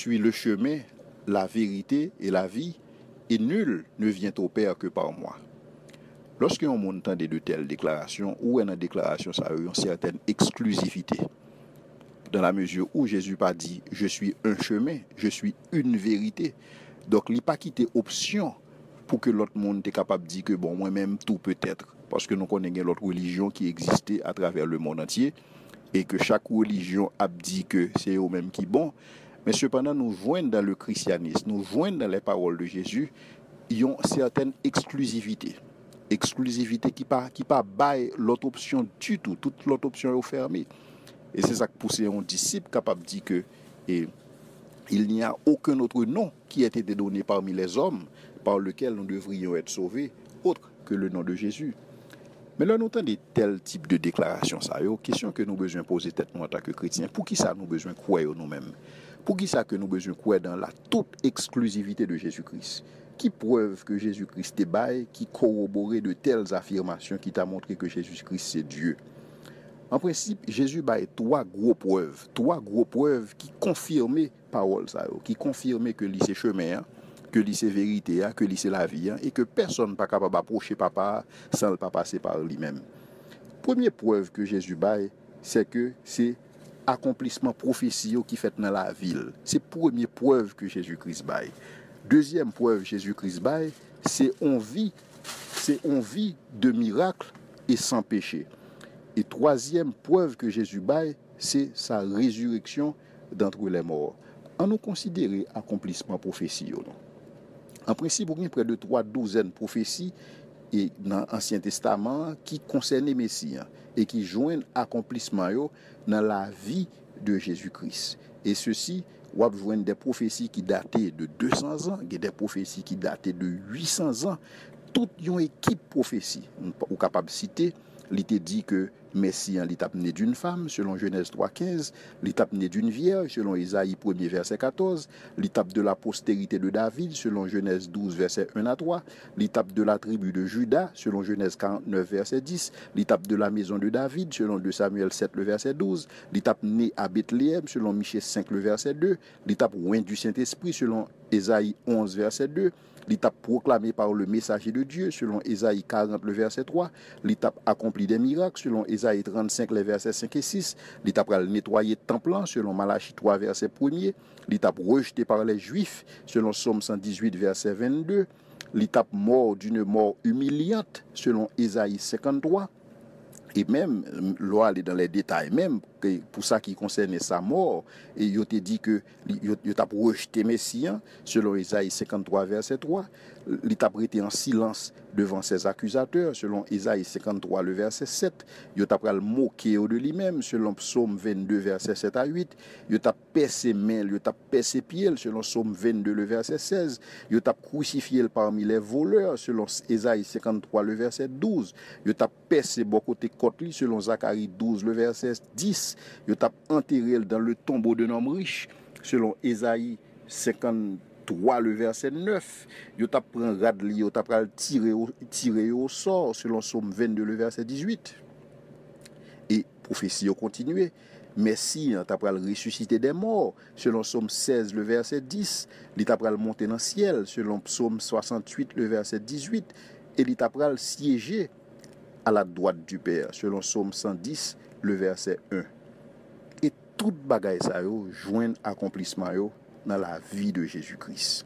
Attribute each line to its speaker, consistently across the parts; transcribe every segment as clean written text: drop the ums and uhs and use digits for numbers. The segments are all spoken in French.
Speaker 1: suis le chemin, la vérité et la vie, et nul ne vient au Père que par moi. Lorsque on entend de telles déclarations, ou une déclaration, ça a une certaine exclusivité. Dans la mesure où Jésus pas dit « je suis un chemin, je suis une vérité ». Donc, il n'a pas quitté option pour que l'autre monde est capable de dire que bon, moi-même, tout peut être. Parce que nous connaissons l'autre religion qui existait à travers le monde entier et que chaque religion a dit que c'est eux-mêmes qui bon. Mais cependant, nous voyons dans le christianisme, nous voyons dans les paroles de Jésus, ils ont certaines exclusivités. Exclusivité qui pas bail l'autre option du tout. Toute l'autre option est fermée. Et c'est ça que pousse un disciple capable de dire que il n'y a aucun autre nom qui ait été donné parmi les hommes par lequel nous devrions être sauvés, autre que le nom de Jésus. Mais là, nous entendons de tels types de déclarations, ça y est, question que nous besoin poser tête nous en tant que chrétiens. Pour qui ça nous besoin croire nous-mêmes? Pour qui ça que nous besoin croire dans la toute exclusivité de Jésus-Christ? Qui preuve que Jésus-Christ est bail, qui corrobore de telles affirmations qui t'a montré que Jésus-Christ c'est Dieu? En principe, Jésus bail trois gros preuves qui confirment parole ça, qui confirment que c'est chemin, que c'est vérité, que c'est la vie, et que personne n'est pas capable d'approcher papa sans le pas passer par lui-même. Première preuve que Jésus bail, c'est que c'est accomplissement prophétie qui fait dans la ville. C'est première preuve que Jésus-Christ bail. Deuxième preuve Jésus-Christ bail, c'est on vit de miracles et sans péché. Et troisième preuve que Jésus baille, c'est sa résurrection d'entre les morts. En nous considérer accomplissement prophétie. En principe, il y a près de 3 douzaines de prophéties et dans l'Ancien Testament qui concernent les Messie et qui joignent accomplissement dans la vie de Jésus-Christ. Et ceci, on va joindre des prophéties qui dataient de 200 ans, des prophéties qui dataient de 800 ans. Toute une équipe prophétie, ou capable de citer, il était dit que Messie est né d'une femme, selon Genèse 3,15, il est né d'une vierge, selon Isaïe 1er, verset 14, l'étape de la postérité de David, selon Genèse 12, verset 1 à 3, l'étape de la tribu de Juda, selon Genèse 49, verset 10, l'étape de la maison de David, selon 2 Samuel 7, le verset 12, l'étape née à Bethléem, selon Michée 5, le verset 2, l'étape oint du Saint-Esprit, selon Isaïe 11, verset 2, l'étape proclamée par le messager de Dieu, selon Isaïe 40, le verset 3, l'étape accomplie des miracles, selon Isaïe 35, les versets 5 et 6, l'étape nettoyée de temple, selon Malachie 3, verset 1er, l'étape rejetée par les Juifs, selon Psaume 118, verset 22, l'étape mort d'une mort humiliante, selon Isaïe 53, et même, l'on aller dans les détails, même pour ça qui concerne sa mort, et il te dit que il t'a rejeté Messie, selon Isaïe 53, verset 3, il t'a prêté en silence devant ses accusateurs, selon Isaïe 53, le verset 7, il t'a moqué de lui-même, selon Psaume 22, verset 7 à 8, il t'a percé mains, il t'a percé pieds, selon Psaume 22, le verset 16, il t'a crucifié parmi les voleurs, selon Isaïe 53, le verset 12, il t'a percé beaucoup de côtes, selon Zacharie 12, le verset 10, il t'a enterré dans le tombeau d'un homme riche, selon Isaïe 53, le verset 9, il t'a pris un radli, il t'a tiré au sort, selon Psaume 22, le verset 18. Et prophétie a continué. Messie t'a pris ressusciter des morts, selon Psaume 16, le verset 10. Il t'a pris monter dans le ciel, selon Psaume 68, le verset 18. Et il t'a pris siéger à la droite du Père, selon Psaume 110, le verset 1. Et toute bagaille ça joint accomplissement dans la vie de Jésus-Christ.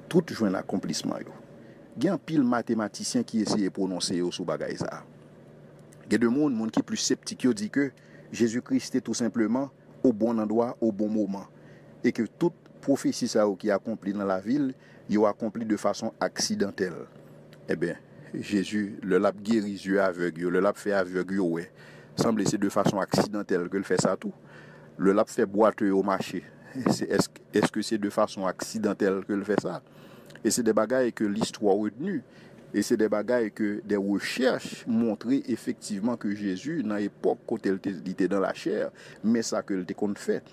Speaker 1: Tout joint accomplissement Il y a un pile mathématicien qui essaie de prononcer sous bagaille ça. Il y a des gens qui sont plus sceptiques qui disent que Jésus-Christ est tout simplement au bon endroit, au bon moment. Et que toute prophétie ça qui est accomplie dans la ville, il est accompli de façon accidentelle. Eh bien, Jésus, le l'a guéri yeux aveugle, le l'a fait aveugle, ouais. Semble c'est de façon accidentelle que le fait ça tout. Le l'a fait boiteux au marché. Est-ce que c'est de façon accidentelle que le fait ça? Et c'est des bagailles que l'histoire retenue. Et c'est des bagailles que des recherches montraient effectivement que Jésus, dans l'époque, quand il était dans la chair, mais ça que le décompte fait.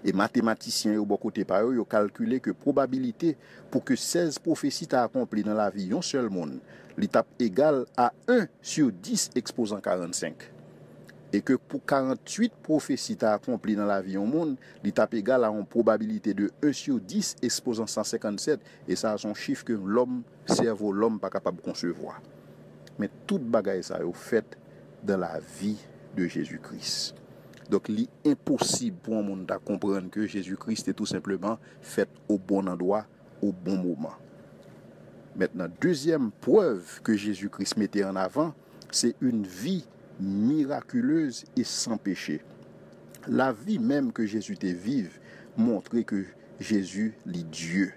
Speaker 1: Et mathématiciens, au bon côté par eux, ils ont calculé que probabilité pour que 16 prophéties soient accomplies dans la vie, un seul monde, l'étape égale à 1 sur 10 exposant 45. et que pour 48 prophéties t'a accompli dans la vie au monde, il tape égal à une probabilité de 1 sur 10 exposant 157, et ça c'est un chiffre que cerveau l'homme pas capable de concevoir. Mais toute bagaille ça est faite dans la vie de Jésus-Christ. Donc il est impossible pour un monde de comprendre que Jésus-Christ est tout simplement fait au bon endroit, au bon moment. Maintenant, deuxième preuve que Jésus-Christ mettait en avant, c'est une vie miraculeuse et sans péché. La vie même que Jésus te vive montrait que Jésus est Dieu.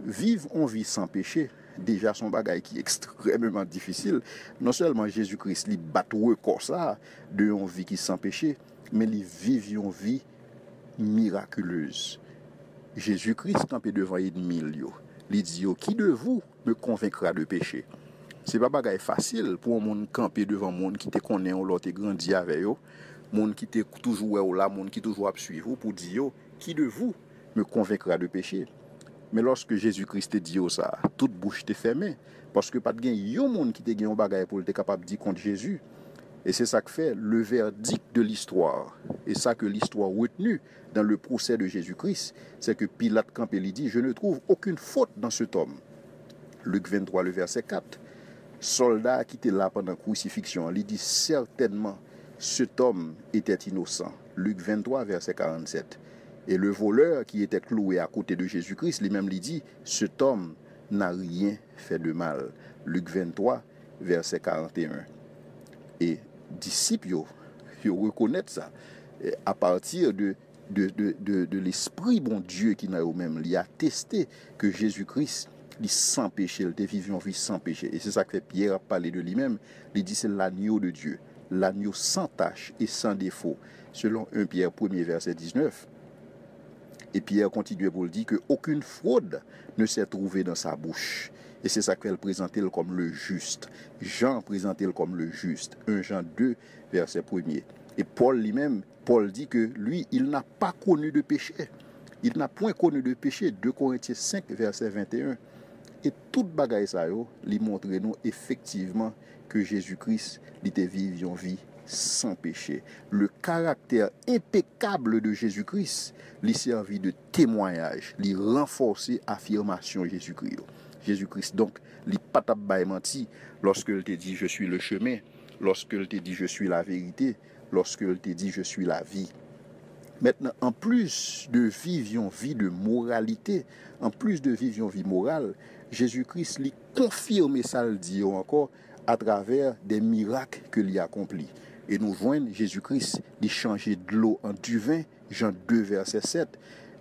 Speaker 1: Vivre en vie sans péché, déjà son bagage qui est extrêmement difficile. Non seulement Jésus-Christ lui bat record ça de une vie qui sans péché, mais il vit une vie miraculeuse. Jésus-Christ campé devant ennemi yo. Il dit qui de vous me convaincra de péché? C'est pas bagage facile pour un monde camper devant monde qui te connaît ou l'autre grandi avec yo, monde qui te toujours là, monde qui toujours à suivre pour dire qui de vous me convaincra de péché? Mais lorsque Jésus-Christ te dit ça, toute bouche te fermée parce que pas de gain yon monde qui te gagne un bagage pour être capable de dire contre Jésus. Et c'est ça que fait le verdict de l'histoire. Et ça que l'histoire retenue dans le procès de Jésus-Christ, c'est que Pilate campé lui dit, je ne trouve aucune faute dans cet homme. Luc 23, le verset 4. Soldat qui était là pendant la crucifixion, il dit certainement cet homme était innocent. Luc 23, verset 47. Et le voleur qui était cloué à côté de Jésus-Christ, lui-même lui dit, cet homme n'a rien fait de mal. Luc 23, verset 41. Et disciples, ils reconnaissent ça. Et à partir de l'Esprit bon Dieu qui n'a eux-mêmes, il a attesté que Jésus-Christ, il sans péché, il vivait une vie sans péché. Et c'est ça que fait Pierre a parlé de lui-même. Il dit c'est l'agneau de Dieu, l'agneau sans tache et sans défaut, selon 1 Pierre 1er verset 19. Et Pierre continue pour le dire qu'aucune fraude ne s'est trouvée dans sa bouche. Et c'est ça qu'elle présentait comme le juste. Jean présentait comme le juste. 1 Jean 2, verset 1er. Et Paul lui-même, Paul dit que lui, il n'a pas connu de péché. Il n'a point connu de péché. 2 Corinthiens 5, verset 21. Et toute bagaille ça, lui montre nous effectivement que Jésus-Christ, il était vivre une vie sans péché. Le caractère impeccable de Jésus-Christ lui servit de témoignage, lui renforcer affirmation Jésus-Christ. Jésus-Christ donc, lui pas t'a menti lorsque il te dit je suis le chemin, lorsque il te dit je suis la vérité, lorsque il te dit je suis la vie. Maintenant, en plus de vivre une vie de moralité, en plus de vivre une vie morale, Jésus-Christ lui confirme ça le dit encore à travers des miracles que lui accomplit. Et nous voyons Jésus-Christ lui changer de l'eau en du vin, Jean 2 verset 7.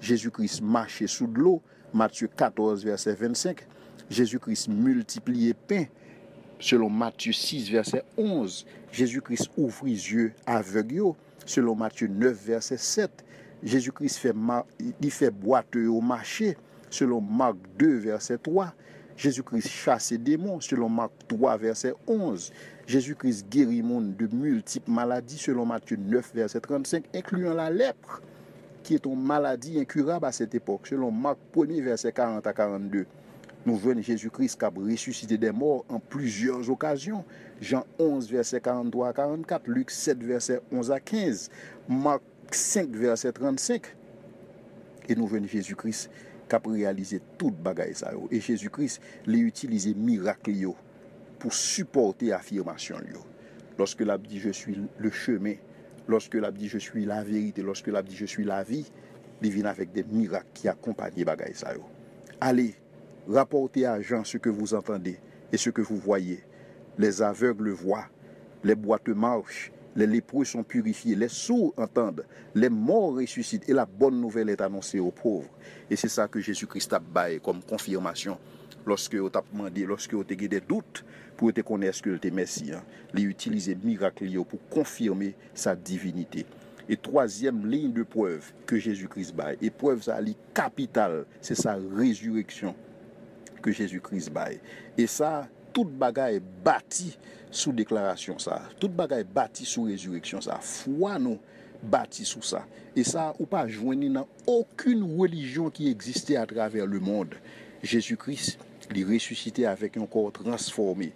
Speaker 1: Jésus-Christ marchait sous de l'eau, Matthieu 14 verset 25. Jésus-Christ multipliait pain, selon Matthieu 6 verset 11. Jésus-Christ ouvrit les yeux aveugles, selon Matthieu 9 verset 7. Jésus-Christ fait boiteux au marché, selon Marc 2 verset 3. Jésus-Christ chasse les démons, selon Marc 3 verset 11. Jésus-Christ guérit le monde de multiples maladies, selon Matthieu 9 verset 35, incluant la lèpre, qui est une maladie incurable à cette époque, selon Marc 1 verset 40 à 42. Nous voyons Jésus-Christ qui a ressuscité des morts en plusieurs occasions. Jean 11 verset 43 à 44, Luc 7 verset 11 à 15, Marc 5 verset 35. Et nous voyons Jésus-Christ qui a réalisé toute bagaille ça. Et Jésus-Christ l'a utilisé miracle pour supporter l'affirmation. Lorsque l'a dit je suis le chemin, lorsque l'a dit je suis la vérité, lorsque l'a dit je suis la vie, il vient avec des miracles qui accompagnent bagaille ça. Allez, rapportez à Jean ce que vous entendez et ce que vous voyez. Les aveugles voient, les boiteux marchent, les lépreux sont purifiés, les sourds entendent, les morts ressuscitent et la bonne nouvelle est annoncée aux pauvres. Et c'est ça que Jésus-Christ a baillé comme confirmation. Lorsque vous avez demandé, lorsque vous avez des doutes pour te connaître que le Messie, il utilise miracle pour confirmer sa divinité. Et troisième ligne de preuve que Jésus-Christ baille, et preuve ça est capitale, c'est sa résurrection que Jésus-Christ baille. Et ça, toute bagaille est bâtie sous déclaration ça. Toute bagaille est bâtie sous résurrection ça. Foi nous bâti sous ça. Et ça, ou pas joindre dans aucune religion qui existait à travers le monde. Jésus-Christ, il est ressuscité avec un corps transformé.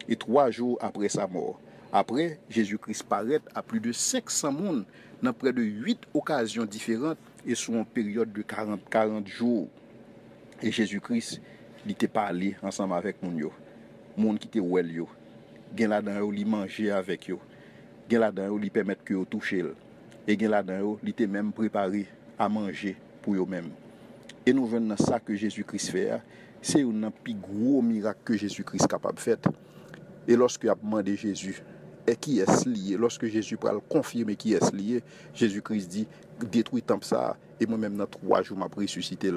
Speaker 1: Et 3 jours après sa mort, Après, Jésus-Christ paraît à plus de 500 personnes dans près de 8 occasions différentes et sur une période de 40 jours. Et Jésus-Christ, il était parlé ensemble avec moun yo. Moun qui était ouel yo. Gen la dan yo li manger avec yo. Gen la dan yo li permettre que yo toucher. Et gen la dan yo li était même préparé à manger pour yo même. Et nous venons dans ça que Jésus-Christ fait, c'est un plus gros miracle que Jésus-Christ capable de faire. Et lorsque il a demandé Jésus, et qui est lié, lorsque Jésus peut confirmer qui est lié, Jésus-Christ dit, détruis temple ça, et moi-même dans 3 jours, m'a ressuscité.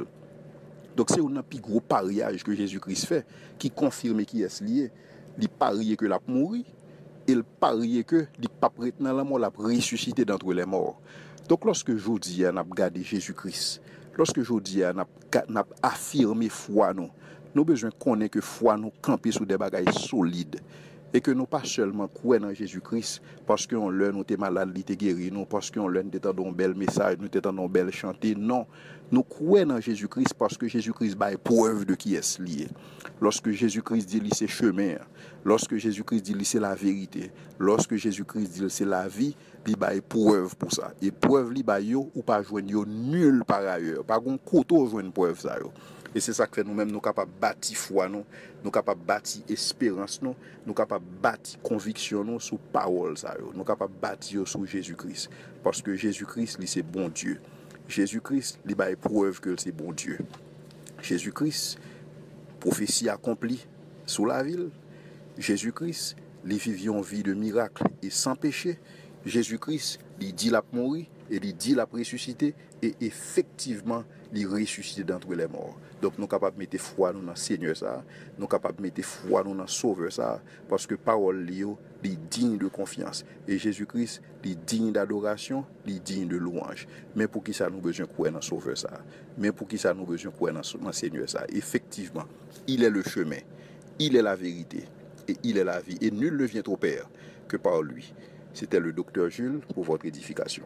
Speaker 1: Donc c'est un plus gros pariage que Jésus-Christ fait, qui confirme qui est lié. Il parie que l'a mourir, et il parie que il pas prêt dans la mort, l'a ressuscité d'entre les morts. Donc lorsque je dis, on a regardé Jésus-Christ, lorsque je dis, on a affirmé foi, nous avons besoin de connaître que foi nous camper sur des bagages solides. Et que nous pas seulement croire dans Jésus-Christ parce qu'on l'a nous t'es malade, il t'est guéri, non parce qu'on l'a nous t'entendons un bel message, nous t'entendons un bel chanter, non. Nous croyons dans Jésus-Christ parce que Jésus-Christ bat preuve de qui est lié. Lorsque Jésus-Christ dit c'est chemin, lorsque Jésus-Christ dit c'est la vérité, lorsque Jésus-Christ dit c'est la vie, il bat preuve pour ça. Et preuve li ba yo ou pas joindre nul par ailleurs. Pas gon koto joindre preuve ça yo. Et c'est ça que fait nous-mêmes, nous capables de bâtir foi, nous capables de bâtir espérance, nous capables de bâtir conviction sur parole, nous capables de bâtir sur Jésus-Christ. Parce que Jésus-Christ, c'est bon Dieu. Jésus-Christ, il a preuve que c'est bon Dieu. Jésus-Christ, prophétie accomplie sous la ville. Jésus-Christ, il vivait une vie de miracle et sans péché. Jésus-Christ, il dit la mourir et il dit la ressusciter et effectivement, il ressuscité d'entre les morts. Donc nous sommes capables de mettre foi dans le Seigneur ça, nous sommes capables de mettre foi dans le Sauveur ça, parce que parole est digne de confiance. Et Jésus-Christ est digne d'adoration, il est digne de louange. Mais pour qui ça nous besoin de croire dans le Sauveur ça? Mais pour qui ça nous besoin de croire dans le Seigneur ça? Effectivement, il est le chemin, il est la vérité et il est la vie. Et nul ne vient au Père que par lui. C'était le docteur Jules pour votre édification.